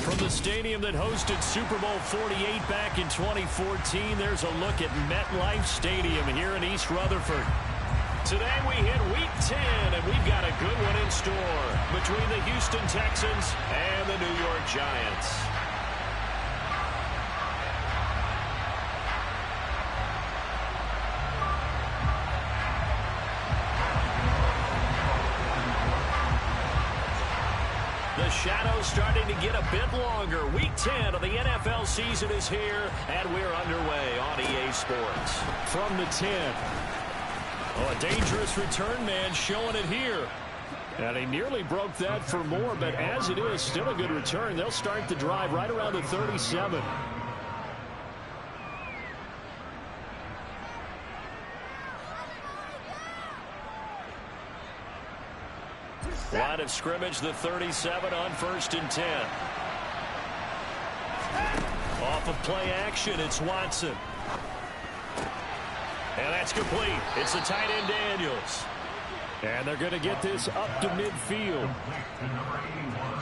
From the stadium that hosted Super Bowl 48 back in 2014, there's a look at MetLife Stadium here in East Rutherford. Today we hit Week 10, and we've got a good one in store between the Houston Texans and the New York Giants. The shadow's starting to get a bit longer. Week 10 of the NFL season is here, and we're underway on EA Sports. From the 10. Oh, a dangerous return man showing it here. And he nearly broke that for more, but as it is, still a good return. They'll start the drive right around the 37. Line of scrimmage, the 37 on 1st and 10. Off of play action, it's Watson. And that's complete. It's the tight end Daniels. And they're going to get this up to midfield.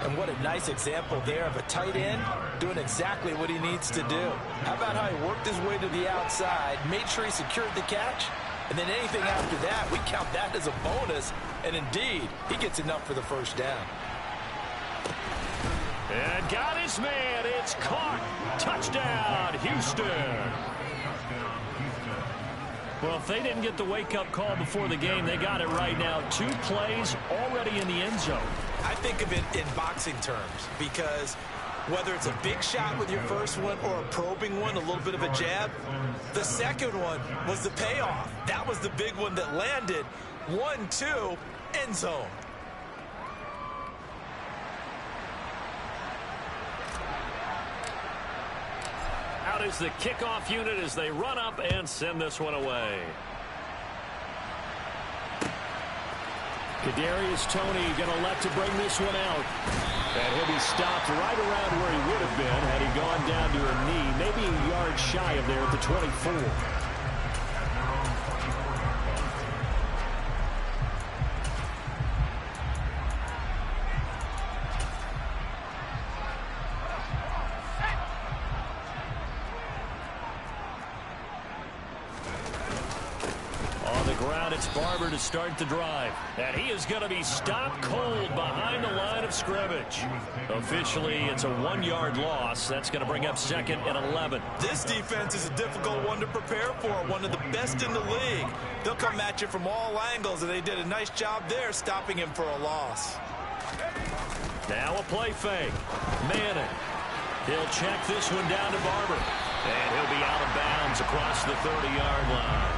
And what a nice example there of a tight end doing exactly what he needs to do. How about how he worked his way to the outside, made sure he secured the catch, and then anything after that, we count that as a bonus. And indeed, he gets enough for the first down. And got his man. It's caught. Touchdown, Houston. Well, if they didn't get the wake-up call before the game, they got it right now. 2 plays already in the end zone. I think of it in boxing terms because whether it's a big shot with your first one or a probing one, a little bit of a jab, the second one was the payoff. That was the big one that landed. 1-2, end zone. Out is the kickoff unit as they run up and send this one away. Kadarius Toney going to let to bring this one out. And he'll be stopped right around where he would have been had he gone down to a knee, maybe a yard shy of there at the 24. It's Barber to start the drive. And he is going to be stopped cold behind the line of scrimmage. Officially, it's a 1-yard loss. That's going to bring up 2nd and 11. This defense is a difficult one to prepare for, one of the best in the league. They'll come at you from all angles, and they did a nice job there stopping him for a loss. Now a play fake. Manning. He'll check this one down to Barber. And he'll be out of bounds across the 30-yard line.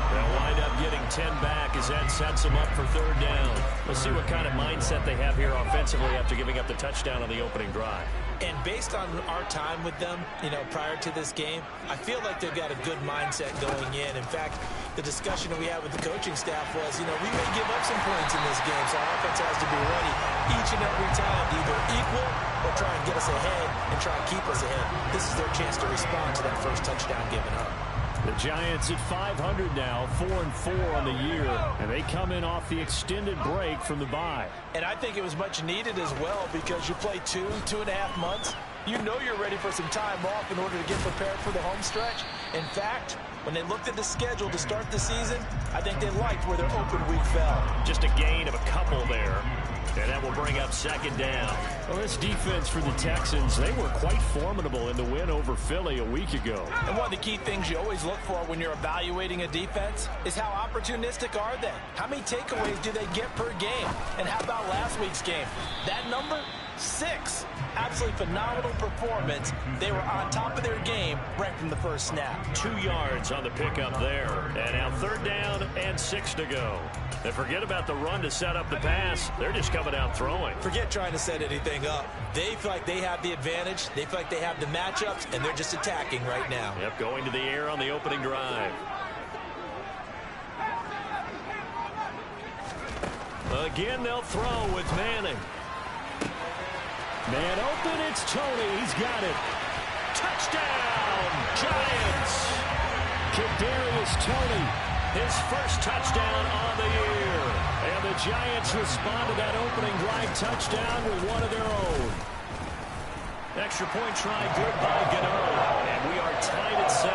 They'll wind up getting 10 back as that sets them up for 3rd down. We'll see what kind of mindset they have here offensively after giving up the touchdown on the opening drive. And based on our time with them, prior to this game, I feel like they've got a good mindset going in. In fact, the discussion that we had with the coaching staff was, we may give up some points in this game, so our offense has to be ready each and every time to either equal or try and get us ahead and try and keep us ahead. This is their chance to respond to that first touchdown given up. The Giants at 500 now, 4-4 on the year, and they come in off the extended break from the bye. And I think it was much needed as well because you play 2.5 months. You know you're ready for some time off in order to get prepared for the home stretch. In fact, when they looked at the schedule to start the season, I think they liked where their open week fell. Just a gain of a couple there. And that will bring up second down. Well, this defense for the Texans, they were quite formidable in the win over Philly a week ago. And one of the key things you always look for when you're evaluating a defense is how opportunistic are they? How many takeaways do they get per game? And how about last week's game? That number? 6. Absolutely phenomenal performance. They were on top of their game right from the first snap. 2 yards on the pickup there. And now third down and 6 to go. And forget about the run to set up the pass. They're just coming out throwing. Forget trying to set anything up. They feel like they have the advantage. They feel like they have the matchups, and they're just attacking right now. Yep, going to the air on the opening drive. Again, they'll throw with Manning. Man open, it's Tony. He's got it. Touchdown, Giants. Kadarius Toney. His first touchdown on the year. And the Giants respond to that opening drive touchdown with one of their own. Extra point try good by Gano. And we are tied at 7.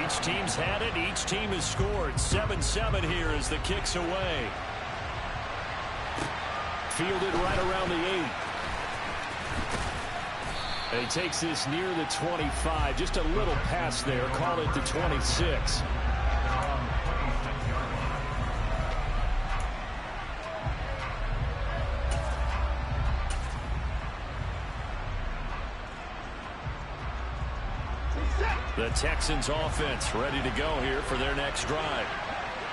Each team's had it. Each team has scored. 7-7 here as the kick's away. Fielded right around the 8. And he takes this near the 25. Just a little pass there. Call it the 26. The Texans offense ready to go here for their next drive.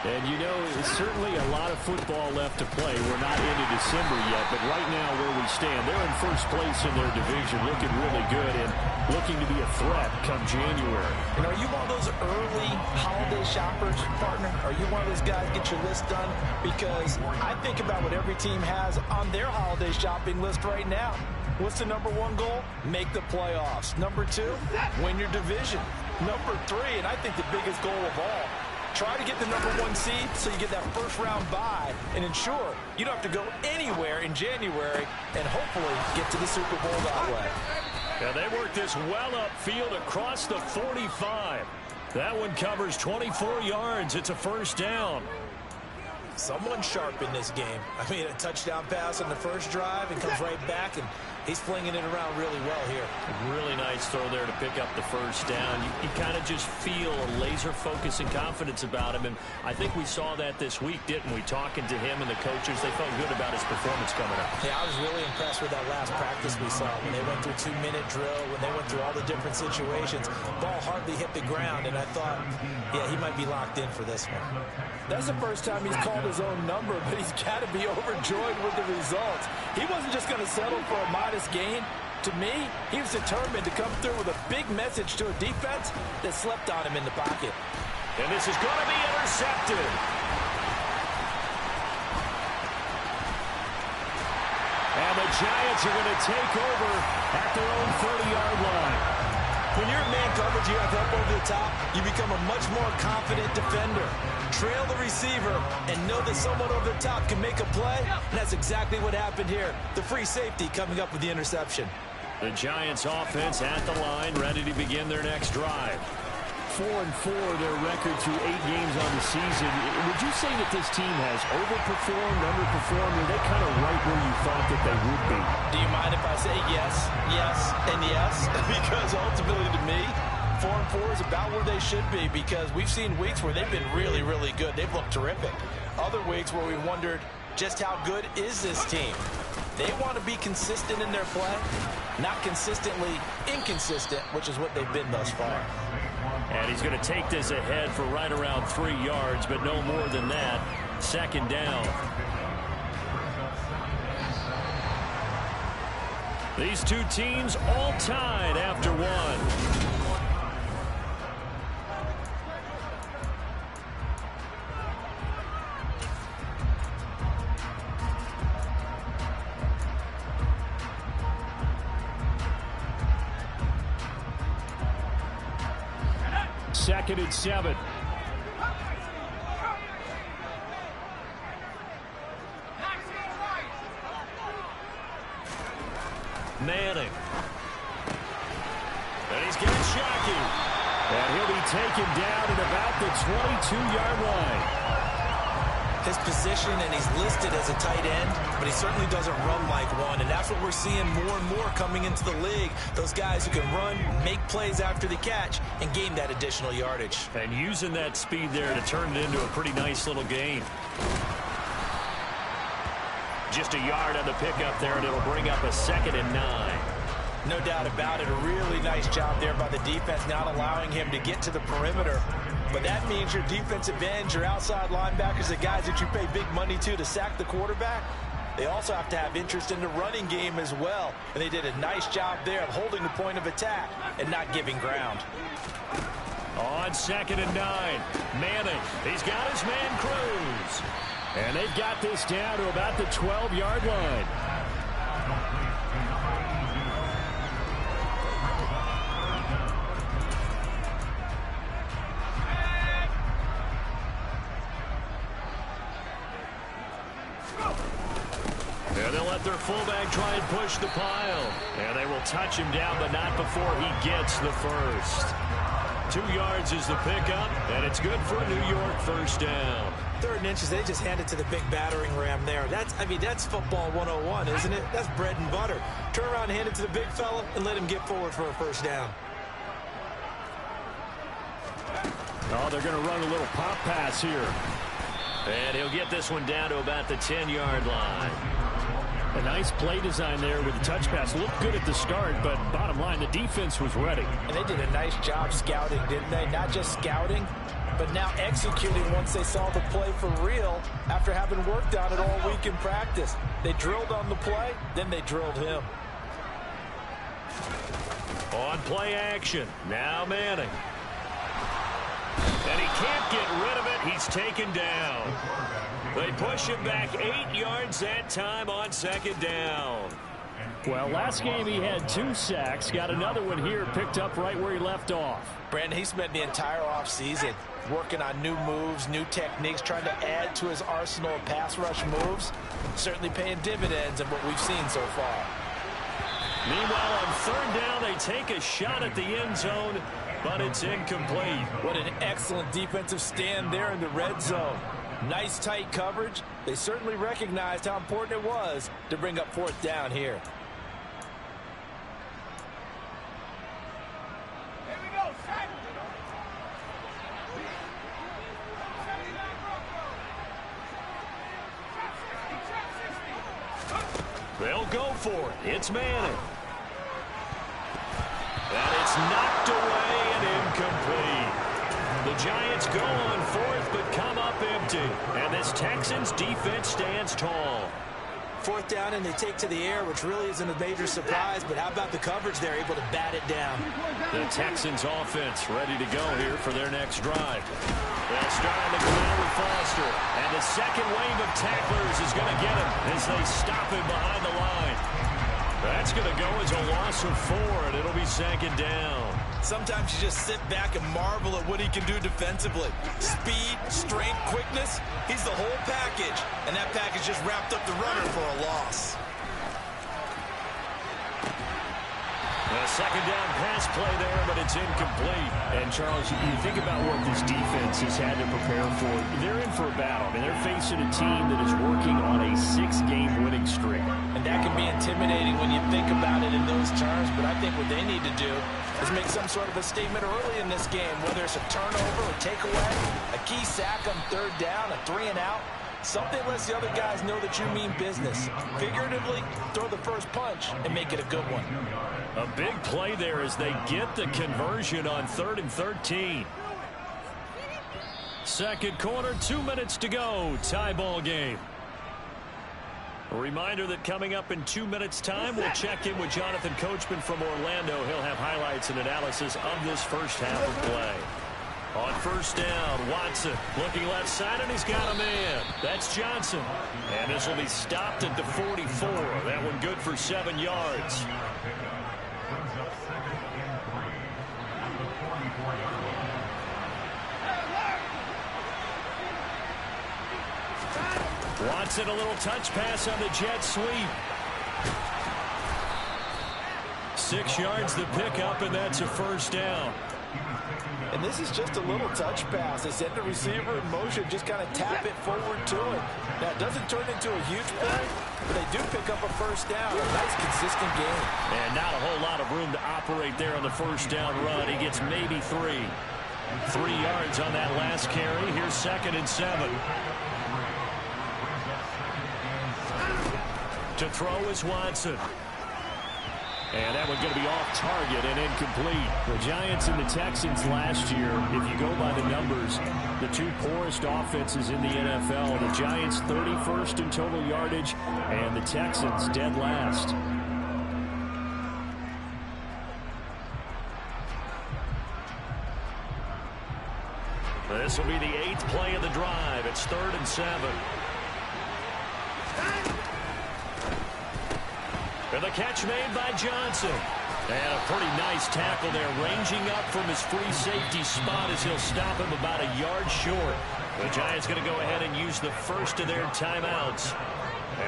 And you know, it's certainly a lot of football left to play. We're not into December yet, but right now where we stand, they're in first place in their division, looking really good and looking to be a threat come January. And are you one of those early holiday shoppers, partner? Are you one of those guys get your list done? Because I think about what every team has on their holiday shopping list right now. What's the number 1 goal? Make the playoffs. Number 2, win your division. Number 3, and I think the biggest goal of all, try to get the number 1 seed so you get that first round bye and ensure you don't have to go anywhere in January and hopefully get to the Super Bowl that way. Yeah, they work this well upfield across the 45. That one covers 24 yards. It's a first down. Someone sharp in this game. I mean, a touchdown pass on the first drive and comes right back, and he's flinging it around really well here. Really nice throw there to pick up the first down. You kind of just feel a laser focus and confidence about him, and I think we saw that this week, didn't we? Talking to him and the coaches, they felt good about his performance coming up. Yeah, I was really impressed with that last practice we saw when they went through 2-minute drill, when they went through all the different situations. Ball hardly hit the ground, and I thought, yeah, he might be locked in for this one. That's the first time he's called his own number, but he's got to be overjoyed with the results. He wasn't just going to settle for a modest gain. To me, he was determined to come through with a big message to a defense that slept on him in the pocket. And this is going to be intercepted. And the Giants are going to take over at their own 30-yard line. When you're in man coverage, you have help over the top, you become a much more confident defender. Trail the receiver and know that someone over the top can make a play, and that's exactly what happened here. The free safety coming up with the interception. The Giants offense at the line, ready to begin their next drive. 4-4 their record through 8 games on the season. Would you say that this team has overperformed, underperformed, or are they kind of right where you thought that they would be? Do you mind if I say yes, yes, and yes? Because ultimately to me, 4-4 is about where they should be, because we've seen weeks where they've been really, really good. They've looked terrific. Other weeks where we wondered just how good is this team. They want to be consistent in their play, not consistently inconsistent, which is what they've been thus far. And he's going to take this ahead for right around 3 yards, but no more than that. Second down. These two teams all tied after one. Second and 7. Manning. And he's getting Shockey. And he'll be taken down at about the 22-yard line. His position, and he's listed as a tight end, but he certainly doesn't run like one, and that's what we're seeing more and more coming into the league. Those guys who can run, make plays after the catch, and gain that additional yardage. And using that speed there to turn it into a pretty nice little game. Just a yard on the pickup there, and it'll bring up a 2nd and 9. No doubt about it. A really nice job there by the defense, not allowing him to get to the perimeter. But that means your defensive ends, your outside linebackers, the guys that you pay big money to sack the quarterback, they also have to have interest in the running game as well. And they did a nice job there of holding the point of attack and not giving ground. On 2nd and 9, Manning. He's got his man Cruz. And they've got this down to about the 12-yard line. And they'll let their fullback try and push the pile. And they will touch him down, but not before he gets the first. 2 yards is the pickup, and it's good for a New York first down. 3rd and inches, they just hand it to the big battering ram there. That's football 101, isn't it? That's bread and butter. Turn around and hand it to the big fella and let him get forward for a first down. Oh, they're going to run a little pop pass here. And he'll get this one down to about the 10-yard line. A nice play design there with the touch pass. Looked good at the start, but bottom line, the defense was ready. And they did a nice job scouting, didn't they? Not just scouting, but now executing once they saw the play for real after having worked on it all week in practice. They drilled on the play, then they drilled him. On play action, now Manning. And he can't get rid of it. He's taken down. They push him back 8 yards that time on 2nd down. Well, last game he had 2 sacks. Got another one here, picked up right where he left off. Brandon, he spent the entire offseason working on new moves, new techniques, trying to add to his arsenal of pass rush moves. Certainly paying dividends in what we've seen so far. Meanwhile, on 3rd down, they take a shot at the end zone, but it's incomplete. What an excellent defensive stand there in the red zone. Nice tight coverage. They certainly recognized how important it was to bring up 4th down here. They'll go for it. It's Manning. And it's knocked away and incomplete. The Giants go on 4th but come up empty. And this Texans defense stands tall. 4th down and they take to the air, which really isn't a major surprise, but how about the coverage there, able to bat it down. The Texans offense ready to go here for their next drive. They'll start on the ground with Foster. And the second wave of tacklers is going to get him as they stop him behind the line. That's going to go as a loss of 4, and it'll be 2nd down. Sometimes you just sit back and marvel at what he can do defensively. Speed, strength, quickness, he's the whole package. And that package just wrapped up the runner for a loss. A 2nd down pass play there, but it's incomplete. And, Charles, you think about what this defense has had to prepare for. They're in for a battle. I mean, they're facing a team that is working on a 6-game winning streak. And that can be intimidating when you think about it in those terms, but I think what they need to do is make some sort of a statement early in this game, whether it's a turnover or takeaway, a key sack on 3rd down, a 3-and-out. Something lets the other guys know that you mean business. Figuratively, throw the first punch and make it a good one. A big play there as they get the conversion on 3rd and 13. Second quarter, 2 minutes to go. Tie ball game. A reminder that coming up in 2 minutes' time, we'll check in with Jonathan Coachman from Orlando. He'll have highlights and analysis of this first half of play. On 1st down, Watson looking left side, and he's got a man. That's Johnson. And this will be stopped at the 44. That one good for 7 yards. Watson, a little touch pass on the jet sweep. 6 yards the pickup, and that's a 1st down. And this is just a little touch pass. They send the receiver in motion, just kind of tap it forward to him. Now, it doesn't turn into a huge play, but they do pick up a first down. A nice, consistent game. And not a whole lot of room to operate there on the first down run. He gets maybe 3. 3 yards on that last carry. Here's 2nd and 7. To throw is Watson. And that one's going to be off target and incomplete. The Giants and the Texans last year, if you go by the numbers, the 2 poorest offenses in the NFL. The Giants 31st in total yardage, and the Texans dead last. This will be the 8th play of the drive. It's 3rd and 7. And the catch made by Johnson. And a pretty nice tackle there, ranging up from his free safety spot as he'll stop him about a yard short. The Giants going to go ahead and use the first of their timeouts,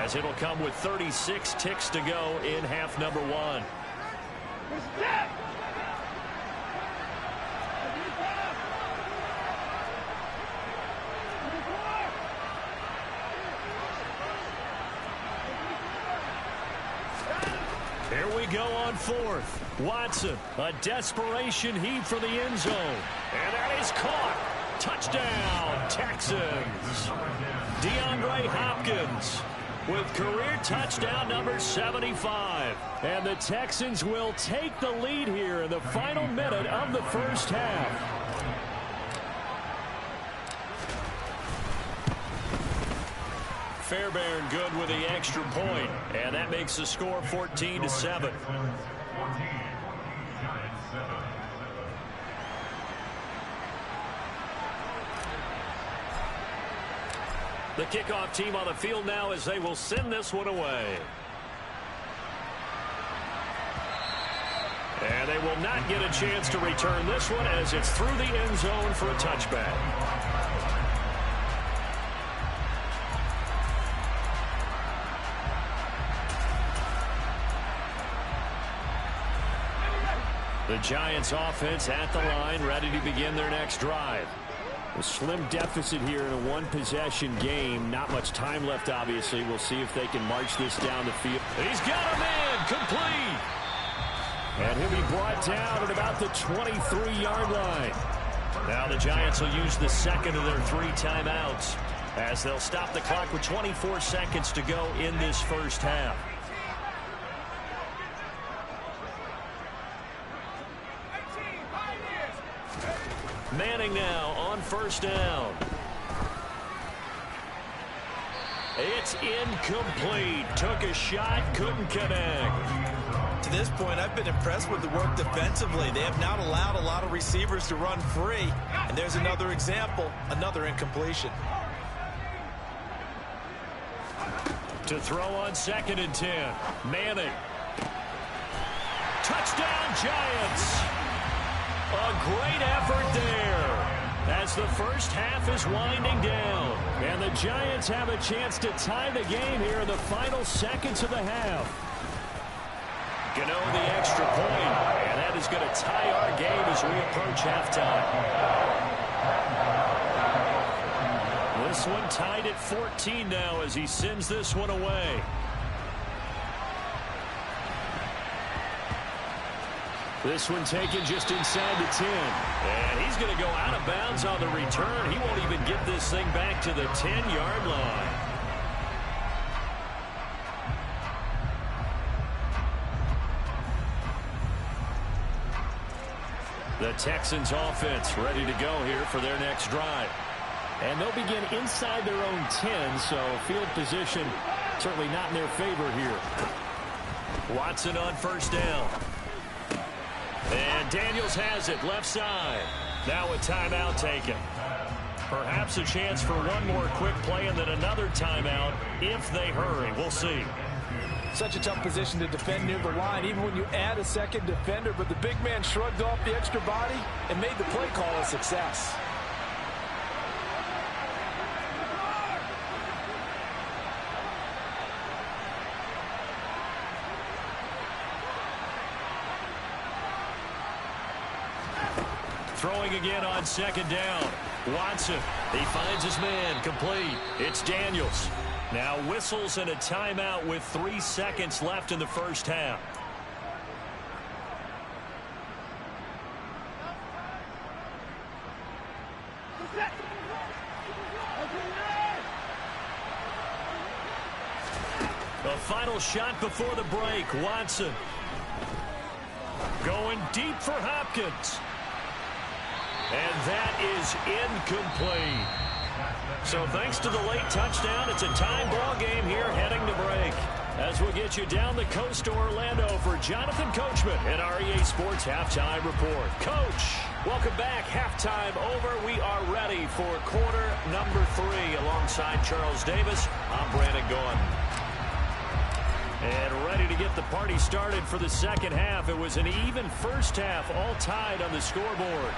as it'll come with 36 ticks to go in half number 1. Here we go on 4th. Watson, a desperation heave for the end zone. And that is caught. Touchdown, Texans. DeAndre Hopkins with career touchdown number 75. And the Texans will take the lead here in the final minute of the first half. Fairbairn good with the extra point, and that makes the score 14-7. The kickoff team on the field now as they will send this one away. And they will not get a chance to return this one as it's through the end zone for a touchback. The Giants offense at the line, ready to begin their next drive. A slim deficit here in a one-possession game. Not much time left, obviously. We'll see if they can march this down the field. He's got a man, complete. And he'll be brought down at about the 23-yard line. Now the Giants will use the second of their 3 timeouts, as they'll stop the clock with 24 seconds to go in this first half. Manning now on first down. It's incomplete. Took a shot, couldn't connect. To this point, I've been impressed with the work defensively. They have not allowed a lot of receivers to run free. And there's another example, another incompletion. To throw on 2nd and 10. Manning. Touchdown, Giants. A great effort there as the first half is winding down. And the Giants have a chance to tie the game here in the final seconds of the half. Gano the extra point, and that is going to tie our game as we approach halftime. This one tied at 14 now as he sends this one away. This one taken just inside the 10. And he's going to go out of bounds on the return. He won't even get this thing back to the 10-yard line. The Texans offense ready to go here for their next drive. And they'll begin inside their own 10, so field position certainly not in their favor here. Watson on first down. And Daniels has it left side. Now a timeout taken. Perhaps a chance for one more quick play and then another timeout if they hurry. We'll see. Such a tough position to defend near the line, even when you add a second defender. But the big man shrugged off the extra body and made the play call a success. Throwing again on second down. Watson, he finds his man, complete. It's Daniels. Now whistles and a timeout with 3 seconds left in the first half. The final shot before the break. Watson going deep for Hopkins. And that is incomplete. So thanks to the late touchdown, it's a time ball game here heading to break. As we'll get you down the coast to Orlando for Jonathan Coachman at our EA Sports Halftime Report. Coach, welcome back. Halftime over. We are ready for quarter number 3 alongside Charles Davis. I'm Brandon Gordon. And ready to get the party started for the second half. It was an even first half, all tied on the scoreboard.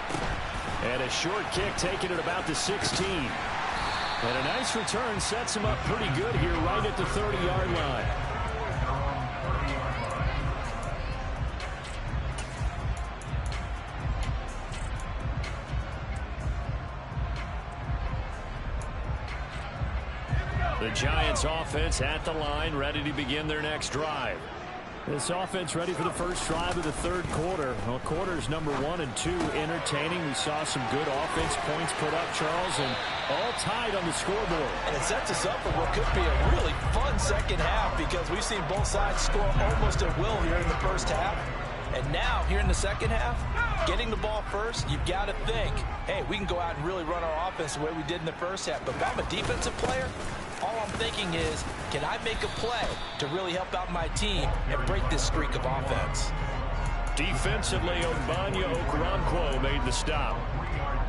And a short kick taken at about the 16. And a nice return sets him up pretty good here right at the 30-yard line. The Giants offense at the line, ready to begin their next drive. This offense ready for the first drive of the third quarter. Well, quarters number 1 and 2 entertaining. We saw some good offense points put up, Charles, and all tied on the scoreboard. And it sets us up for what could be a really fun second half because we've seen both sides score almost at will here in the first half. And now, here in the second half, getting the ball first, you've got to think, hey, we can go out and really run our offense the way we did in the first half. But if I'm a defensive player, all I'm thinking is, can I make a play to really help out my team and break this streak of offense? Defensively, Ogbanya Okoronkwo made the stop.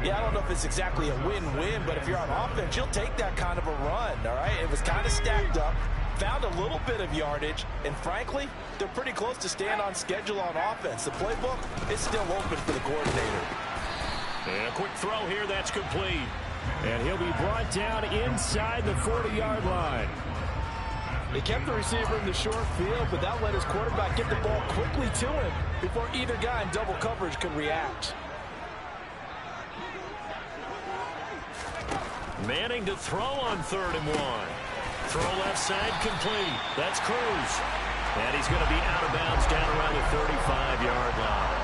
Yeah, I don't know if it's exactly a win-win, but if you're on offense, you'll take that kind of a run, all right? It was kind of stacked up, found a little bit of yardage, and frankly, they're pretty close to staying on schedule on offense. The playbook is still open for the coordinator. And a quick throw here, that's complete. And he'll be brought down inside the 40-yard line. They kept the receiver in the short field, but that let his quarterback get the ball quickly to him before either guy in double coverage could react. Manning to throw on 3rd and 1. Throw left side complete. That's Cruz. And he's going to be out of bounds down around the 35-yard line.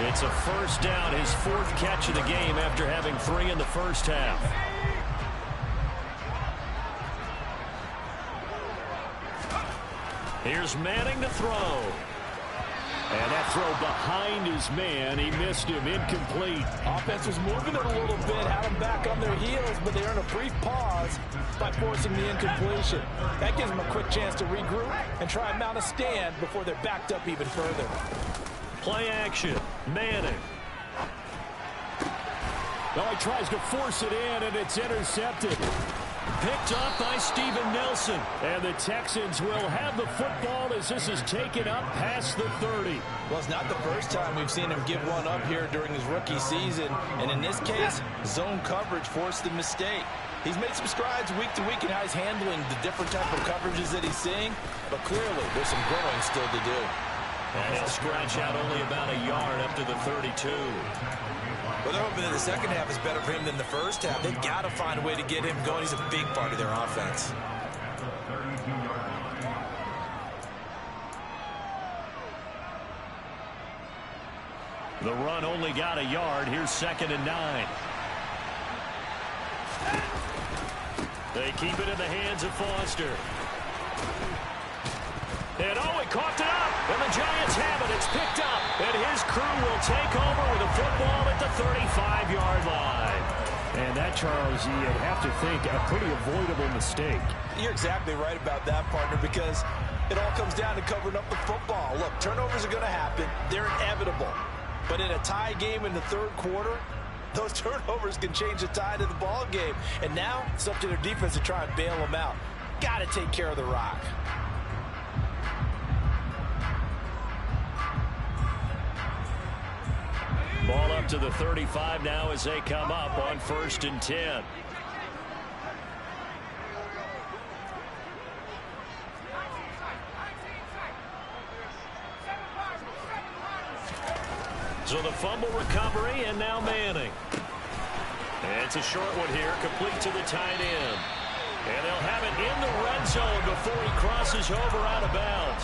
It's a first down, his 4th catch of the game after having 3 in the first half. Here's Manning to throw. And that throw behind his man. He missed him. Incomplete. Offense was moving it a little bit, had them back on their heels, but they earned a brief pause by forcing the incompletion. That gives them a quick chance to regroup and try and mount a stand before they're backed up even further. Play action. Manning. Well, he tries to force it in, and it's intercepted. Picked up by Steven Nelson. And the Texans will have the football as this is taken up past the 30. Well, it's not the first time we've seen him give one up here during his rookie season. And in this case, zone coverage forced the mistake. He's made some strides week to week in how he's handling the different type of coverages that he's seeing. But clearly, there's some growing still to do. And he'll scratch out only about a yard up to the 32. Well, they're hoping that the second half is better for him than the first half. They've got to find a way to get him going. He's a big part of their offense. The run only got a yard. Here's 2nd and 9. They keep it in the hands of Foster. And he coughed it up. And the Giants have it. It's picked up. And his crew will take over with a football at the 35-yard line. And that, Charles, you'd have to think a pretty avoidable mistake. You're exactly right about that, partner, because it all comes down to covering up the football. Look, turnovers are going to happen. They're inevitable. But in a tie game in the third quarter, those turnovers can change the tide of the ball game. And now it's up to their defense to try and bail them out. Got to take care of the rock. Ball up to the 35 now as they come up on 1st and 10. So the fumble recovery, and now Manning. And it's a short one here, complete to the tight end. And they'll have it in the red zone before he crosses over out of bounds.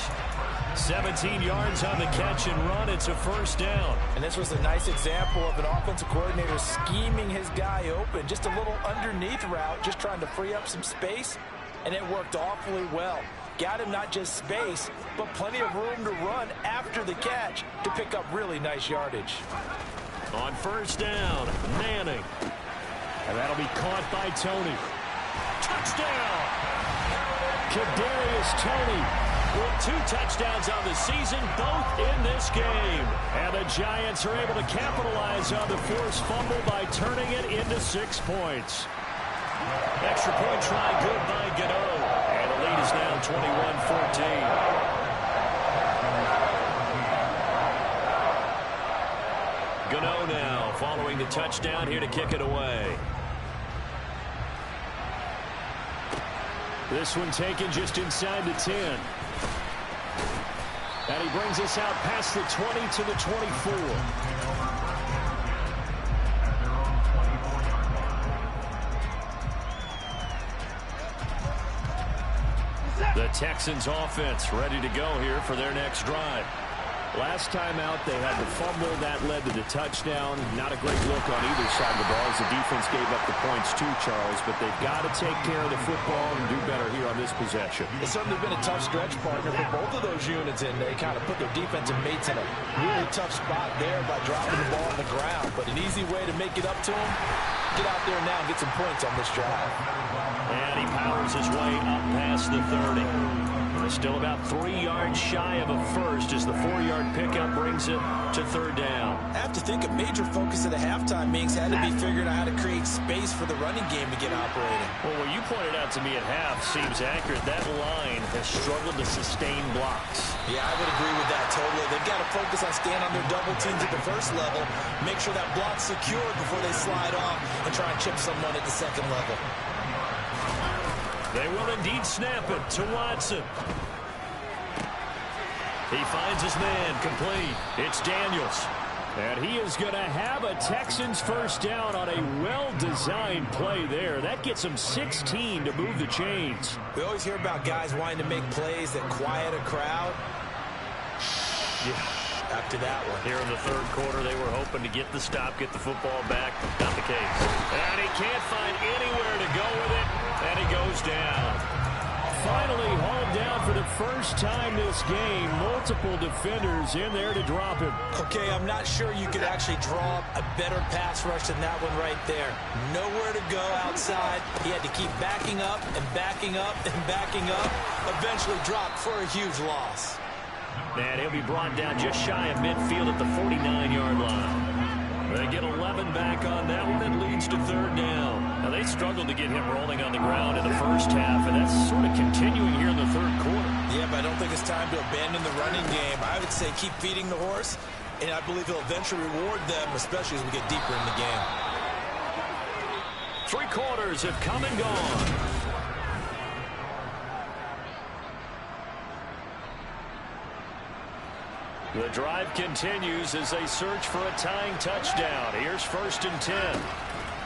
17 yards on the catch and run. It's a first down. And this was a nice example of an offensive coordinator scheming his guy open. Just a little underneath route, just trying to free up some space, and it worked awfully well. Got him not just space, but plenty of room to run after the catch to pick up really nice yardage. On first down, Manning. And that'll be caught by Tony. Touchdown! Kadarius Toney with 2 touchdowns on the season, both in this game. And the Giants are able to capitalize on the forced fumble by turning it into 6 points. Extra point try good by Gano. And the lead is now 21-14. Gano now following the touchdown here to kick it away. This one taken just inside the 10. And he brings us out past the 20 to the 24. The Texans offense ready to go here for their next drive. Last time out, they had the fumble. That led to the touchdown. Not a great look on either side of the ball as the defense gave up the points too, Charles. But they've got to take care of the football and do better here on this possession. It's certainly been a tough stretch, partner, for both of those units, and they kind of put their defensive mates in a really tough spot there by dropping the ball on the ground. But an easy way to make it up to them, get out there now and get some points on this drive. And he powers his way up past the 30. Still about 3 yards shy of a first as the 4-yard pickup brings it to third down. I have to think a major focus at the halftime meetings had to be figuring out how to create space for the running game to get operating. Well, what you pointed out to me at half seems accurate. That line has struggled to sustain blocks. Yeah, I would agree with that totally. They've got to focus on staying on their double teams at the first level, make sure that block's secured before they slide off and try and chip someone at the second level. They will indeed snap it to Watson. He finds his man complete. It's Daniels. And he is going to have a Texans first down on a well-designed play there. That gets him 16 to move the chains. We always hear about guys wanting to make plays that quiet a crowd. Yeah, after that one. Here in the third quarter, they were hoping to get the stop, get the football back. Not the case. And he can't find anywhere to go with it. And he goes down. Finally hauled down for the first time this game. Multiple defenders in there to drop him. Okay, I'm not sure you could actually draw a better pass rush than that one right there. Nowhere to go outside. He had to keep backing up and backing up and backing up. Eventually dropped for a huge loss. And he'll be brought down just shy of midfield at the 49-yard line. They get 11 back on that one. It leads to third down. Now, they struggled to get him rolling on the ground in the first half, and that's sort of continuing here in the third quarter. Yeah, but I don't think it's time to abandon the running game. I would say keep feeding the horse, and I believe he'll eventually reward them, especially as we get deeper in the game. 3 quarters have come and gone. The drive continues as they search for a tying touchdown. Here's 1st and 10.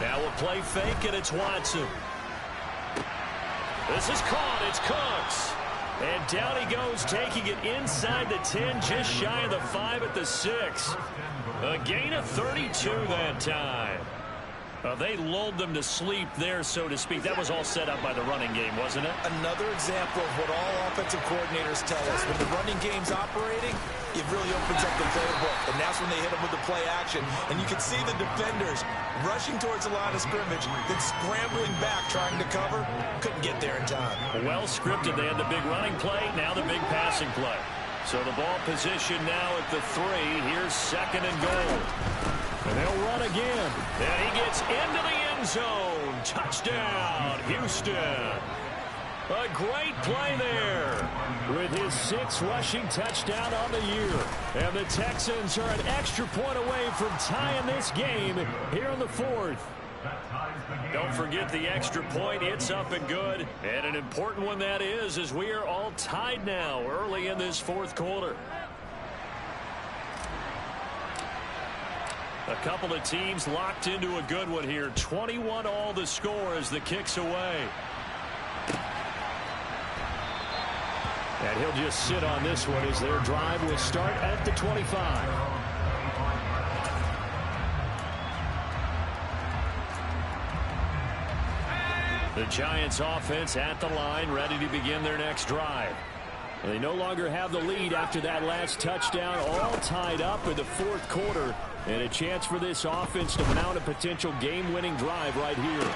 Now a play fake, and it's Watson. This is caught. It's Cooks. And down he goes, taking it inside the 10, just shy of the 5 at the 6. A gain of 32 that time. They lulled them to sleep there, so to speak. That was all set up by the running game, wasn't it? Another example of what all offensive coordinators tell us. When the running game's operating, it really opens up the playbook, and that's when they hit them with the play action. And you can see the defenders rushing towards the line of scrimmage, then scrambling back, trying to cover. Couldn't get there in time. Well scripted. They had the big running play, now the big passing play. So the ball position now at the 3. Here's 2nd and goal. And they'll run again. And he gets into the end zone. Touchdown, Houston. A great play there. With his 6th rushing touchdown on the year. And the Texans are an extra point away from tying this game here in the 4th. Don't forget the extra point. It's up and good. And an important one that is, as we are all tied now early in this 4th quarter. A couple of teams locked into a good one here. 21 all the score as the kick's away. And he'll just sit on this one as their drive will start at the 25. The Giants offense at the line, ready to begin their next drive. And they no longer have the lead after that last touchdown, all tied up in the fourth quarter. And a chance for this offense to mount a potential game-winning drive right here.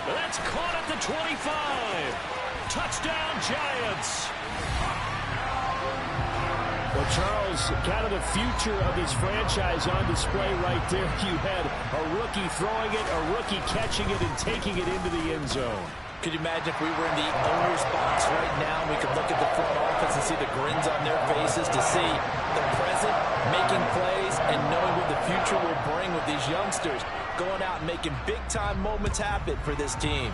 That's caught at the 25. Touchdown, Giants. Well, Charles, kind of the future of this franchise on display right there. You had a rookie throwing it, a rookie catching it, and taking it into the end zone. Could you imagine if we were in the owner's box right now, we could look at the front office and see the grins on their faces to see the present, making plays, and knowing what the future will bring with these youngsters going out and making big-time moments happen for this team.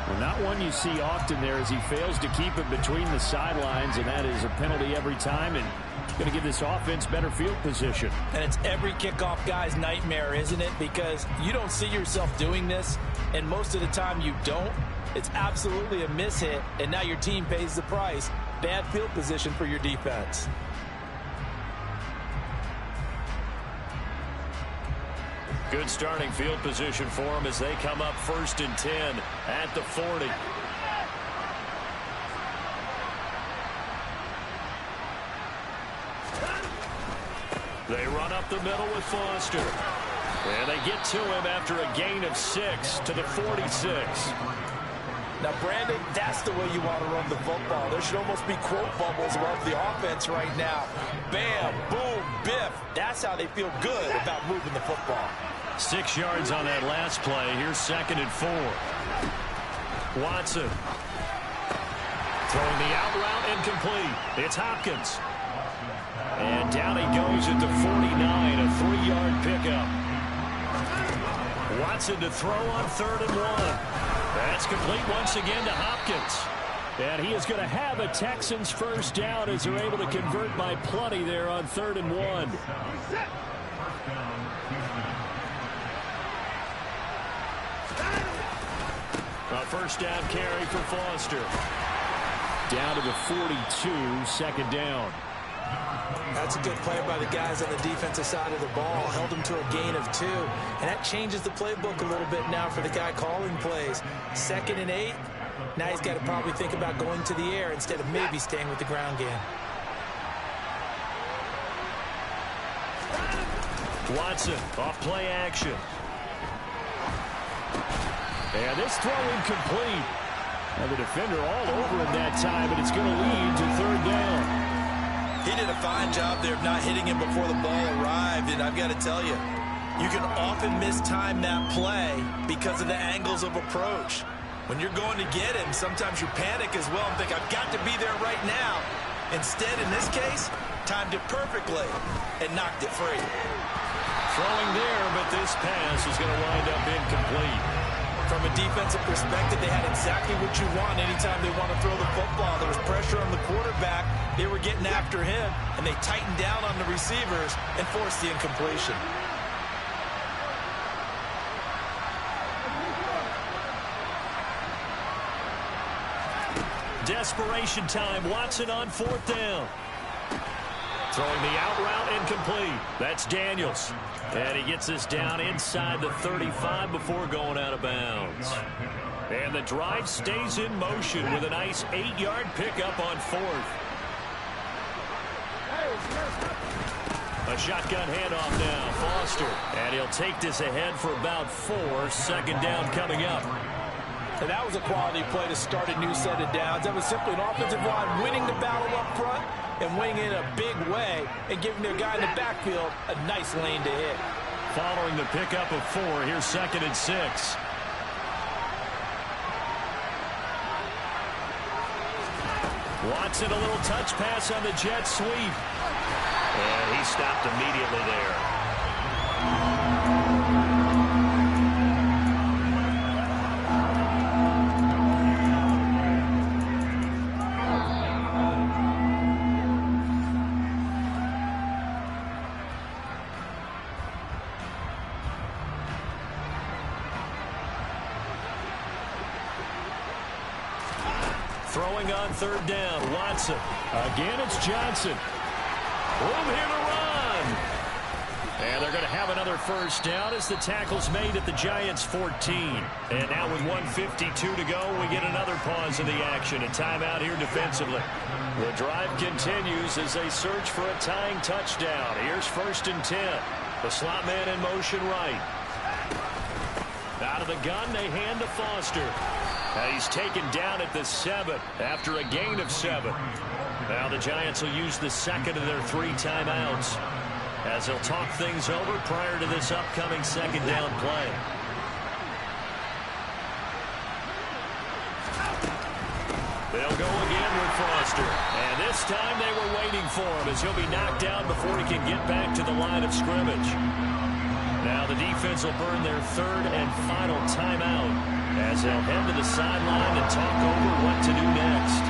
Well, not one you see often there as he fails to keep it between the sidelines, and that is a penalty every time, and going to give this offense better field position. And it's every kickoff guy's nightmare, isn't it? Because you don't see yourself doing this, and most of the time you don't. It's absolutely a mishit, and now your team pays the price. Bad field position for your defense. Good starting field position for them as they come up 1st and 10 at the 40. They run up the middle with Foster. And they get to him after a gain of 6 to the 46. Now, Brandon, that's the way you want to run the football. There should almost be quote bubbles above the offense right now. Bam, boom, biff. That's how they feel good about moving the football. 6 yards on that last play. Here's 2nd and 4. Watson. Throwing the out route incomplete. It's Hopkins. And down he goes at the 49, a 3-yard pickup. Watson to throw on 3rd and 1. That's complete once again to Hopkins. And he is going to have a Texans first down as they're able to convert by plenty there on 3rd and 1. A first down carry for Foster. Down to the 42, 2nd down. That's a good play by the guys on the defensive side of the ball. Held them to a gain of 2. And that changes the playbook a little bit now for the guy calling plays. 2nd and 8. Now he's got to probably think about going to the air instead of maybe staying with the ground game. Watson off play action. And this throw incomplete. And the defender all over him that time, and it's going to lead to 3rd down. He did a fine job there of not hitting him before the ball arrived, and I've got to tell you, you can often mistime that play because of the angles of approach. When you're going to get him, sometimes you panic as well and think, I've got to be there right now. Instead, in this case, timed it perfectly and knocked it free. Throwing there, but this pass is going to wind up incomplete. From a defensive perspective, they had exactly what you want anytime they want to throw the football. There was pressure on the quarterback. They were getting after him, and they tightened down on the receivers and forced the incompletion. Desperation time. Watson on 4th down. Throwing the out route incomplete. That's Daniels. And he gets this down inside the 35 before going out of bounds. And the drive stays in motion with a nice 8-yard pickup on 4th. A shotgun handoff now. Foster. And he'll take this ahead for about 4. 2nd down coming up. And that was a quality play to start a new set of downs. That was simply an offensive line winning the battle up front and winning in a big way and giving their guy in the backfield a nice lane to hit. Following the pickup of 4, here's 2nd and 6. Watson, a little touch pass on the jet sweep. And he stopped immediately there. Throwing on third down, Watson. Again, it's Johnson. Room here to run. And they're going to have another first down as the tackle's made at the Giants' 14. And now with 1:52 to go, we get another pause in the action. A timeout here defensively. The drive continues as they search for a tying touchdown. Here's 1st and 10. The slot man in motion right. Out of the gun, they hand to Foster. He's taken down at the 7 after a gain of 7. Now the Giants will use the second of their 3 timeouts as they'll talk things over prior to this upcoming second down play. They'll go again with Foster. And this time they were waiting for him as he'll be knocked down before he can get back to the line of scrimmage. Now the defense will burn their 3rd and final timeout as they'll head to the sideline and talk over what to do next.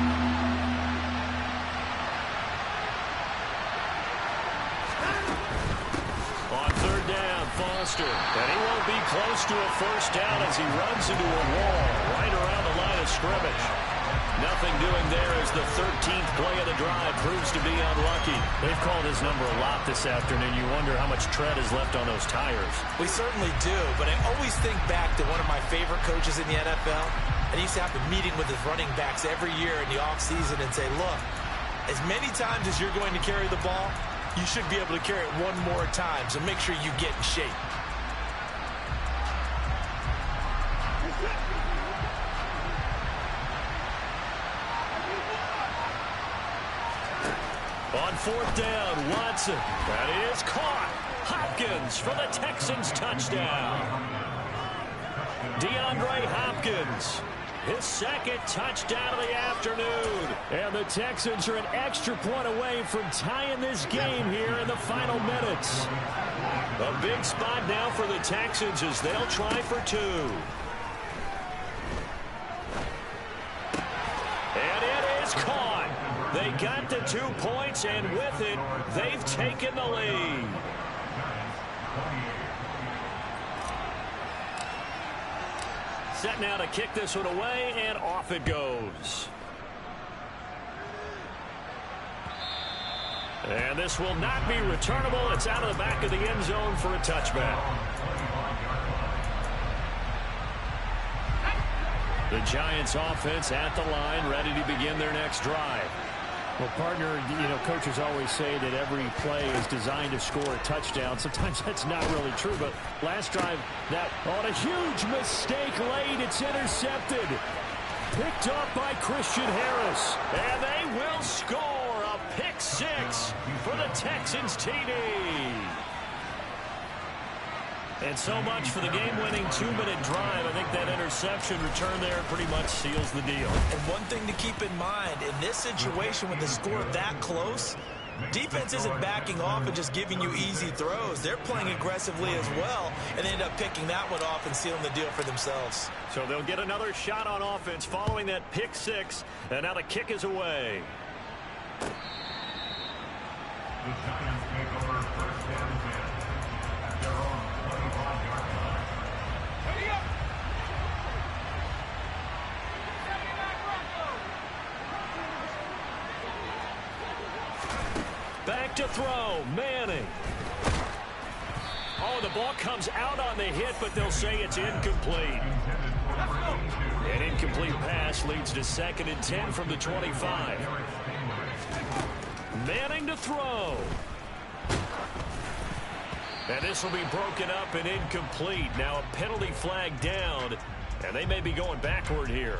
On 3rd down, Foster. And he won't be close to a first down as he runs into a wall right around the line of scrimmage. Nothing doing there as the 13th play of the drive proves to be unlucky. They've called his number a lot this afternoon. You wonder how much tread is left on those tires. We certainly do, but I always think back to one of my favorite coaches in the NFL. And he used to have a meeting with his running backs every year in the offseason and say, look, as many times as you're going to carry the ball, you should be able to carry it one more time, so make sure you get in shape. On 4th down, Watson. That is caught. Hopkins for the Texans touchdown. DeAndre Hopkins, his 2nd touchdown of the afternoon. And the Texans are an extra point away from tying this game here in the final minutes. A big spot now for the Texans as they'll try for 2. And it is caught. They got the 2 points, and with it, they've taken the lead. Set now to kick this one away, and off it goes. And this will not be returnable. It's out of the back of the end zone for a touchback. The Giants offense at the line, ready to begin their next drive. Well, partner, coaches always say that every play is designed to score a touchdown. Sometimes that's not really true, but last drive, that on a huge mistake late, it's intercepted. Picked up by Christian Harris. And they will score a pick 6 for the Texans TD. And so much for the game-winning 2-minute drive. I think that interception return there pretty much seals the deal. And one thing to keep in mind, in this situation with the score that close, defense isn't backing off and just giving you easy throws. They're playing aggressively as well, and they end up picking that one off and sealing the deal for themselves. So they'll get another shot on offense following that pick 6, and now the kick is away. The Giants take over 1st and 10 at their own 25-yard line. Back to throw, Manning. Oh, the ball comes out on the hit, but they'll say it's incomplete. An incomplete pass leads to 2nd and 10 from the 25. Manning to throw. And this will be broken up and incomplete. Now a penalty flag down, and they may be going backward here.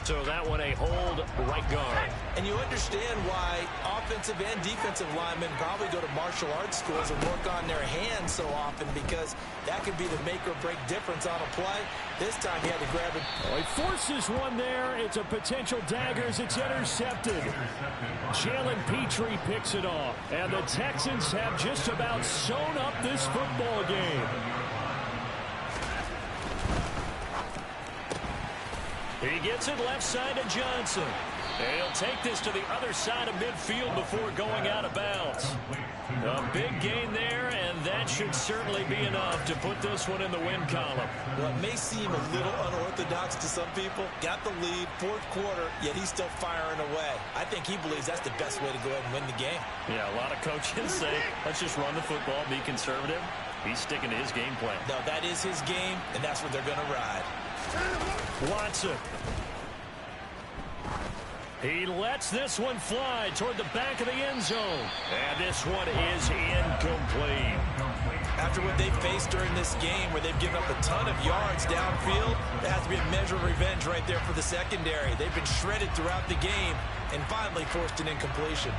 So that one a hold right guard. And you understand why offensive and defensive linemen probably go to martial arts schools and work on their hands so often, because that could be the make or break difference on a play. This time he had to grab it. Oh, he forces one there. It's a potential dagger as it's intercepted. Jalen Petrie picks it off. And the Texans have just about sewn up this football game. He gets it left side to Johnson. And he'll take this to the other side of midfield before going out of bounds. A big gain there, and that should certainly be enough to put this one in the win column. Well, it may seem a little unorthodox to some people. Got the lead, fourth quarter, yet he's still firing away. I think he believes that's the best way to go ahead and win the game. Yeah, a lot of coaches say, let's just run the football, be conservative. He's sticking to his game plan. No, that is his game, and that's what they're going to ride. Watson. He lets this one fly toward the back of the end zone. And this one is incomplete. After what they've faced during this game, where they've given up a ton of yards downfield, there has to be a measure of revenge right there for the secondary. They've been shredded throughout the game and finally forced an incompletion.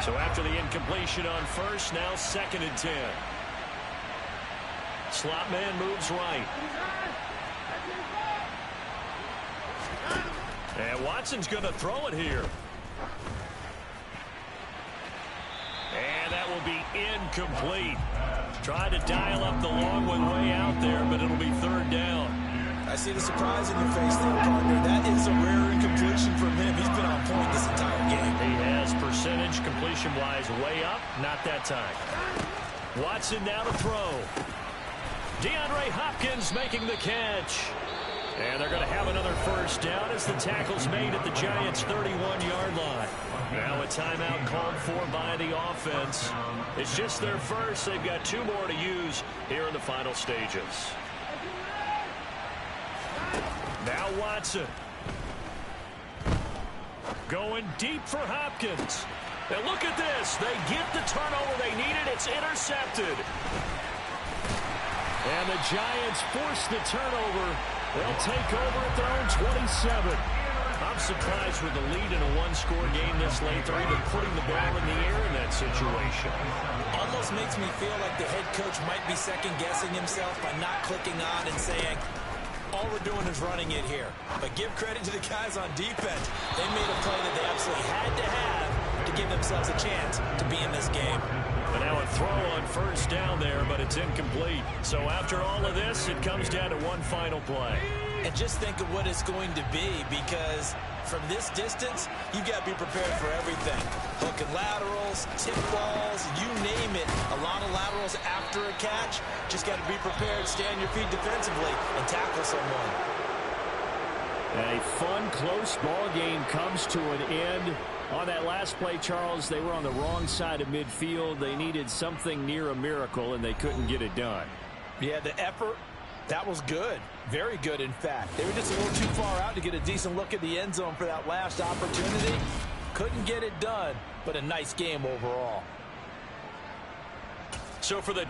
So after the incompletion on first, now 2nd and 10. Slot man moves right. And Watson's going to throw it here. And that will be incomplete. Tried to dial up the long one way out there, but it'll be 3rd down. I see the surprise in your face there, partner. That is a rare incompletion from him. He's been on point this entire game. He has percentage completion-wise way up. Not that time. Watson now to throw. DeAndre Hopkins making the catch. And they're going to have another 1st down as the tackle's made at the Giants' 31-yard line. Now a timeout called for by the offense. It's just their first. They've got 2 more to use here in the final stages. Now Watson. Going deep for Hopkins. And look at this. They get the turnover they needed. It's intercepted. And the Giants force the turnover. They'll take over at their own 27. I'm surprised with the lead in a 1-score game this late. They're even putting the ball in the air in that situation. Almost makes me feel like the head coach might be second-guessing himself by not clicking on and saying, all we're doing is running it here. But give credit to the guys on defense. They made a play that they absolutely had to have to give themselves a chance to be in this game. But now a throw on 1st down there, but it's incomplete. So after all of this, it comes down to one final play. And just think of what it's going to be, because from this distance, you've got to be prepared for everything. Hook and laterals, tip balls, you name it. A lot of laterals after a catch. Just got to be prepared, stay on your feet defensively, and tackle someone. A fun, close ball game comes to an end. On that last play, Charles, they were on the wrong side of midfield. They needed something near a miracle, and they couldn't get it done. Yeah, the effort, that was good. Very good, in fact. They were just a little too far out to get a decent look at the end zone for that last opportunity. Couldn't get it done, but a nice game overall. So for the